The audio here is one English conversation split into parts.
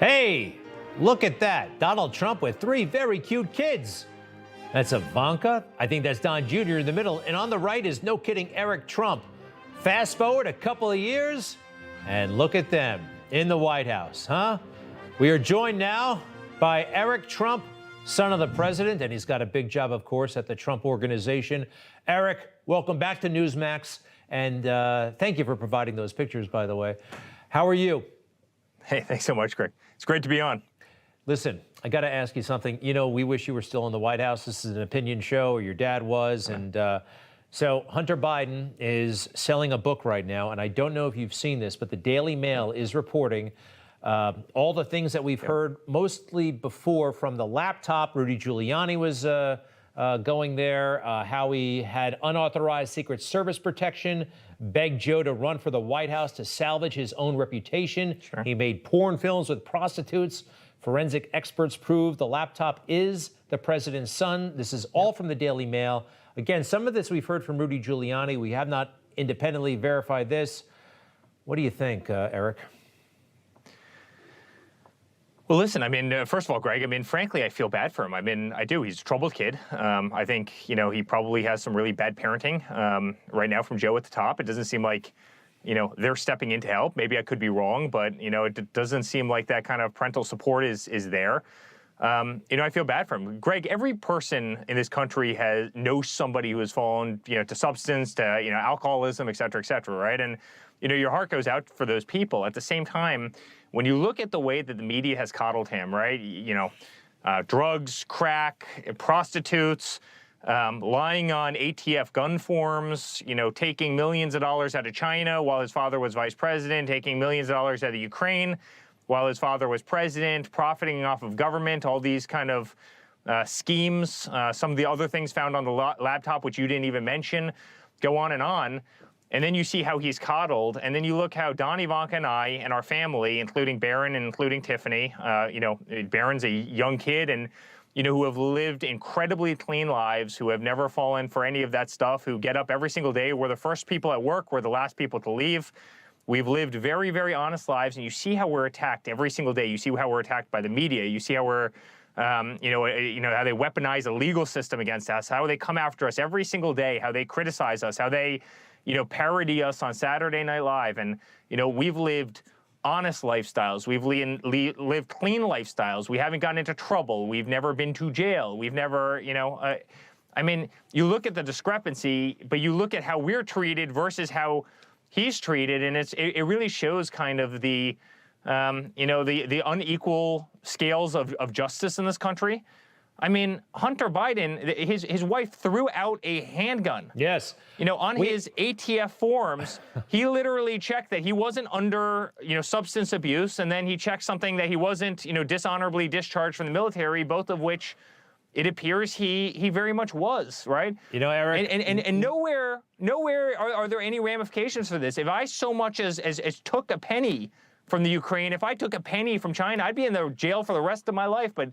Hey, look at that. Donald Trump with three very cute kids. That's Ivanka. I think that's Don Jr. in the middle. And on the right is, no kidding, Eric Trump. Fast forward a couple of years, and look at them in the White House, huh? We are joined now by Eric Trump, son of the president, and he's got a big job, of course, at the Trump Organization. Eric, welcome back to Newsmax, and thank you for providing those pictures, by the way. How are you? Hey, thanks so much, Greg. It's great to be on. Listen, I got to ask you something. You know, we wish you were still in the White House. This is an opinion show, or your dad was. And so Hunter Biden is selling a book right now. And I don't know if you've seen this, but the Daily Mail is reporting all the things that we've heard mostly before from the laptop. Rudy Giuliani was going there, how he had unauthorized Secret Service protection, begged Joe to run for the White House to salvage his own reputation. Sure. He made porn films with prostitutes. Forensic experts prove the laptop is the president's son. This is all from the Daily Mail. Again, some of this we've heard from Rudy Giuliani. We have not independently verified this. What do you think, Eric? Well, listen, I mean, first of all, Greg, I mean, frankly, I feel bad for him. I mean, I do. He's a troubled kid. I think, you know, he probably has some really bad parenting right now from Joe at the top. It doesn't seem like, you know, they're stepping in to help. Maybe I could be wrong, but, you know, it doesn't seem like that kind of parental support is there. You know, I feel bad for him. Greg, every person in this country knows somebody who has fallen, you know, to substance, to, you know, alcoholism, et cetera, right? And, you know, your heart goes out for those people. At the same time, when you look at the way that the media has coddled him, right, you know, drugs, crack, prostitutes, lying on ATF gun forms, you know, taking millions of dollars out of China while his father was vice president, taking millions of dollars out of Ukraine while his father was president, profiting off of government, all these kind of schemes, some of the other things found on the laptop, which you didn't even mention, go on. And then you see how he's coddled, and then you look how Don, Ivanka, and I, and our family, including Barron and including Tiffany, you know, Barron's a young kid, and, you know, who have lived incredibly clean lives, who have never fallen for any of that stuff, who get up every single day. We're the first people at work. We're the last people to leave. We've lived very, very honest lives, and you see how we're attacked every single day. You see how we're attacked by the media. You see how we're, you know, how they weaponize the legal system against us, how they come after us every single day, how they criticize us, how they, you know, parody us on Saturday Night Live. And, you know, we've lived honest lifestyles. We've lived clean lifestyles. We haven't gotten into trouble. We've never been to jail. We've never, you know, I mean, you look at the discrepancy, but you look at how we're treated versus how he's treated, and it really shows kind of the, you know, the unequal scales of justice in this country. I mean, Hunter Biden, his wife threw out a handgun. Yes. You know, on his ATF forms, he literally checked that he wasn't under, you know, substance abuse, and then he checked something that he wasn't, you know, dishonorably discharged from the military, both of which it appears he very much was, right? You know, Eric. And nowhere are there any ramifications for this. If I so much as took a penny from the Ukraine, if I took a penny from China, I'd be in the jail for the rest of my life. But,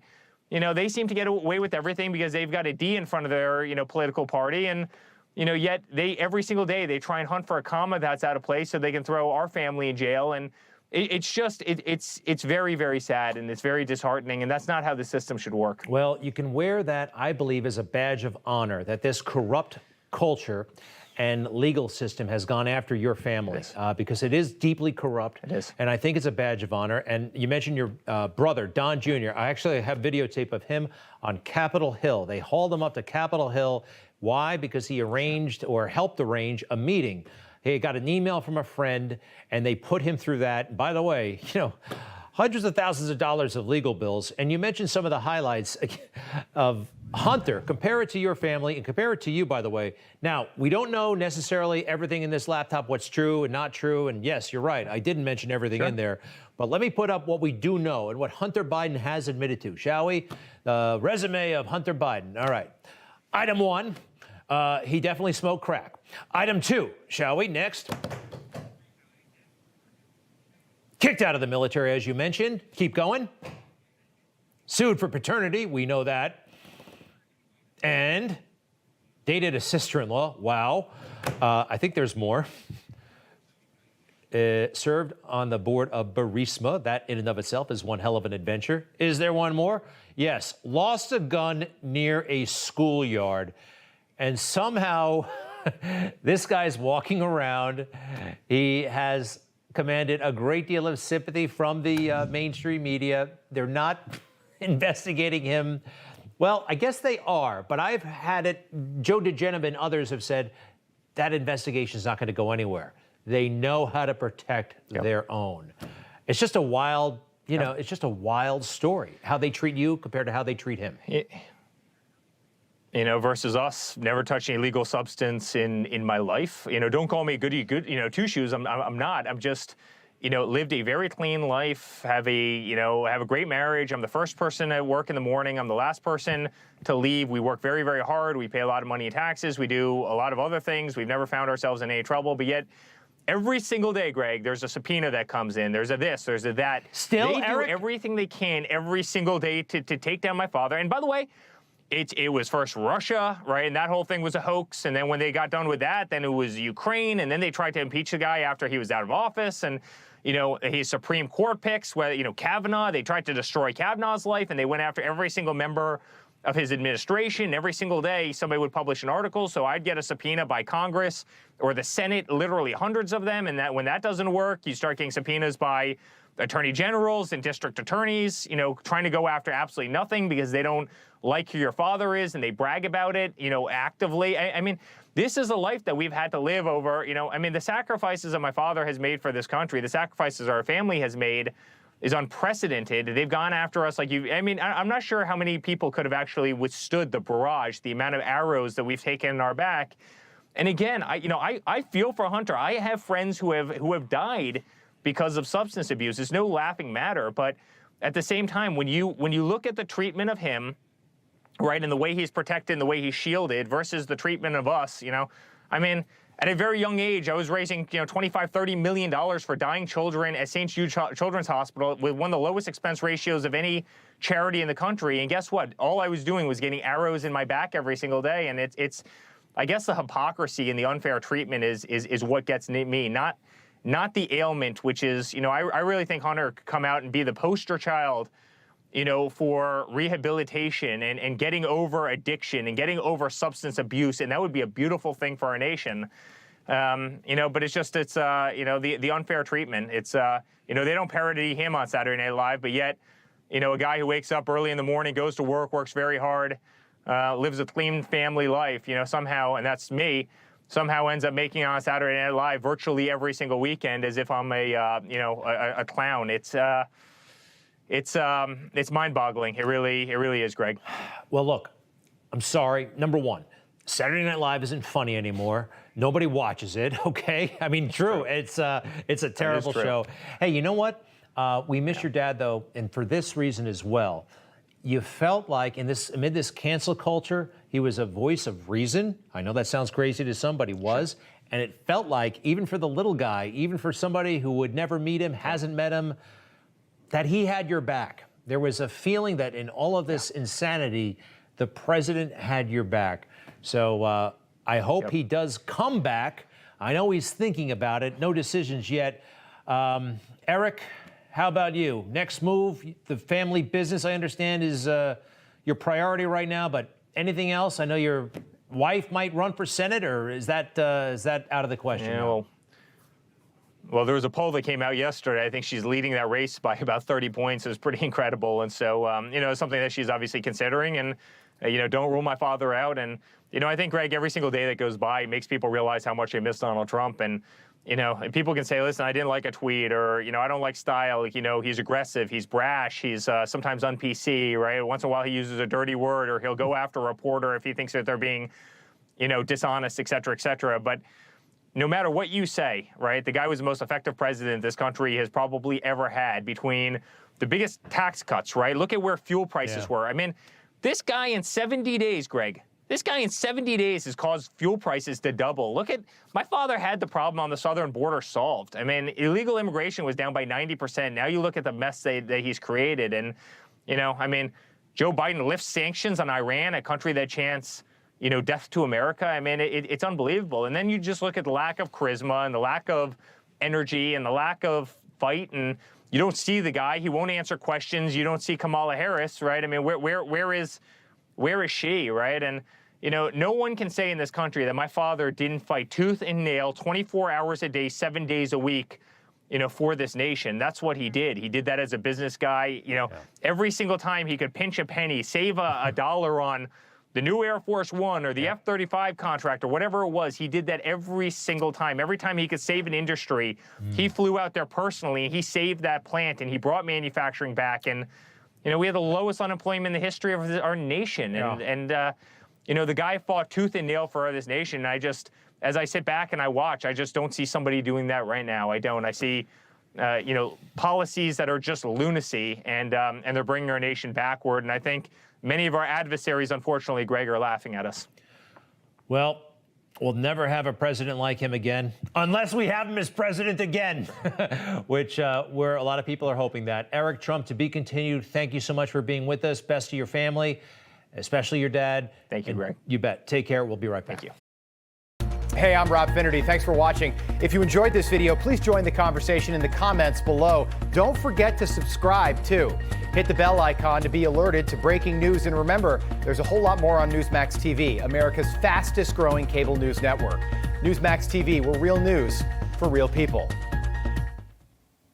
you know, they seem to get away with everything because they've got a D in front of their, you know, political party. And, you know, yet every single day they try and hunt for a comma that's out of place so they can throw our family in jail. And it's just, it's very, very sad, and it's very disheartening, and that's not how the system should work. Well, you can wear that, I believe, as a badge of honor, that this corrupt culture and legal system has gone after your family, because it is deeply corrupt. It is. And I think it's a badge of honor. And you mentioned your brother, Don Jr. I actually have videotape of him on Capitol Hill. They hauled him up to Capitol Hill. Why? Because he arranged or helped arrange a meeting. He got an email from a friend, and they put him through that. By the way, you know, hundreds of thousands of dollars of legal bills. And you mentioned some of the highlights of Hunter. Compare it to your family and compare it to you, by the way. Now, we don't know necessarily everything in this laptop, what's true and not true. And yes, you're right. I didn't mention everything in there. But let me put up what we do know and what Hunter Biden has admitted to, shall we? The resume of Hunter Biden. All right. Item 1, he definitely smoked crack. Item 2, shall we? Next. Kicked out of the military, as you mentioned. Keep going. Sued for paternity. We know that. And dated a sister-in-law. Wow. I think there's more. served on the board of Burisma. That in and of itself is one hell of an adventure. Is there one more? Yes. Lost a gun near a schoolyard. And somehow this guy's walking around. He has commanded a great deal of sympathy from the mainstream media. They're not investigating him. Well, I guess they are, but I've had it. Joe DeGenev and others have said that investigation is not going to go anywhere. They know how to protect their own. It's just a wild, it's just a wild story, how they treat you compared to how they treat him. Versus us, never touched any illegal substance in my life. Don't call me goody good, two shoes. I'm not. I'm just, lived a very clean life, have a great marriage. I'm the first person at work in the morning. I'm the last person to leave. We work very, very hard. We pay a lot of money in taxes. We do a lot of other things. We've never found ourselves in any trouble, but yet every single day, Greg, there's a subpoena that comes in. There's a this, there's a that. Still, they Eric? do everything they can every single day to take down my father. And by the way, it was first Russia, right? And that whole thing was a hoax. And then when they got done with that, then it was Ukraine. And then they tried to impeach the guy after he was out of office. And, his Supreme Court picks, where, Kavanaugh, they tried to destroy Kavanaugh's life. And they went after every single member of his administration. Every single day, somebody would publish an article. So I'd get a subpoena by Congress or the Senate, literally hundreds of them. And that when that doesn't work, you start getting subpoenas by attorney generals and district attorneys, trying to go after absolutely nothing because they don't like who your father is and they brag about it, actively. I mean, this is a life that we've had to live over, the sacrifices that my father has made for this country, the sacrifices our family has made is unprecedented. They've gone after us like I'm not sure how many people could have actually withstood the barrage, the amount of arrows that we've taken in our back. And again, I feel for Hunter. I have friends who have died because of substance abuse. It's no laughing matter, but at the same time, when you look at the treatment of him, right, and the way he's protected and the way he's shielded versus the treatment of us, at a very young age, I was raising, $25-30 million for dying children at St. Jude Children's Hospital with one of the lowest expense ratios of any charity in the country. And guess what? All I was doing was getting arrows in my back every single day. And it's I guess the hypocrisy and the unfair treatment is what gets me, not the ailment, which is, I really think Hunter could come out and be the poster child, for rehabilitation and getting over addiction and getting over substance abuse. And that would be a beautiful thing for our nation. But it's the unfair treatment. It's, they don't parody him on Saturday Night Live, but yet, a guy who wakes up early in the morning, goes to work, works very hard, lives a clean family life, somehow, and that's me, somehow ends up making on Saturday Night Live virtually every single weekend as if I'm a clown. It's mind-boggling. It really is, Greg. Well, look, I'm sorry. Number one, Saturday Night Live isn't funny anymore. Nobody watches it, okay? I mean, true. It's a terrible show. Hey, you know what? We miss your dad, though, and for this reason as well. You felt like amid this cancel culture, he was a voice of reason. I know that sounds crazy to some, but he was. And it felt like, even for the little guy, even for somebody who would never meet him, hasn't met him, that he had your back. There was a feeling that in all of this insanity, the president had your back. So I hope he does come back. I know he's thinking about it. No decisions yet. Eric, how about you? Next move, the family business, I understand, is your priority right now, but anything else? I know your wife might run for Senate, or is that out of the question? Yeah, well, there was a poll that came out yesterday. I think she's leading that race by about 30 points. It was pretty incredible. And so, it's something that she's obviously considering. And, don't rule my father out. And, I think, Greg, every single day that goes by makes people realize how much they miss Donald Trump. And, and people can say, listen, I didn't like a tweet, or, I don't like style. He's aggressive, he's brash, he's sometimes un-PC, right? Once in a while he uses a dirty word, or he'll go after a reporter if he thinks that they're being, dishonest, et cetera, et cetera. But no matter what you say, right, the guy was the most effective president this country has probably ever had, between the biggest tax cuts, right? Look at where fuel prices were. I mean, this guy in 70 days, Greg, this guy in 70 days has caused fuel prices to double. Look at, my father had the problem on the southern border solved. I mean, illegal immigration was down by 90%. Now you look at the mess that he's created. And, Joe Biden lifts sanctions on Iran, a country that chants, death to America. I mean, it's unbelievable. And then you just look at the lack of charisma and the lack of, energy and the lack of fight, and you don't see the guy. He won't answer questions. You don't see Kamala Harris, right? I mean, where is she, right? And no one can say in this country that my father didn't fight tooth and nail, 24 hours a day, 7 days a week, for this nation. That's what he did. He did that as a business guy. Every single time he could pinch a penny, save a dollar on the new Air Force One or the F-35 contract or whatever it was, he did that every single time. Every time he could save an industry, he flew out there personally. He saved that plant and he brought manufacturing back. And we had the lowest unemployment in the history of our nation. And the guy fought tooth and nail for this nation. And as I sit back and I watch, I just don't see somebody doing that right now. I don't. I see, policies that are just lunacy, and they're bringing our nation backward. And I think many of our adversaries, unfortunately, Greg, are laughing at us. Well, we'll never have a president like him again, unless we have him as president again, which where a lot of people are hoping that. Eric Trump, to be continued. Thank you so much for being with us. Best to your family, especially your dad. Thank you, Greg. You bet. Take care. We'll be right back. Thank you. Hey, I'm Rob Finnerty. Thanks for watching. If you enjoyed this video, please join the conversation in the comments below. Don't forget to subscribe, too. Hit the bell icon to be alerted to breaking news. And remember, there's a whole lot more on Newsmax TV, America's fastest growing cable news network. Newsmax TV, we're real news for real people.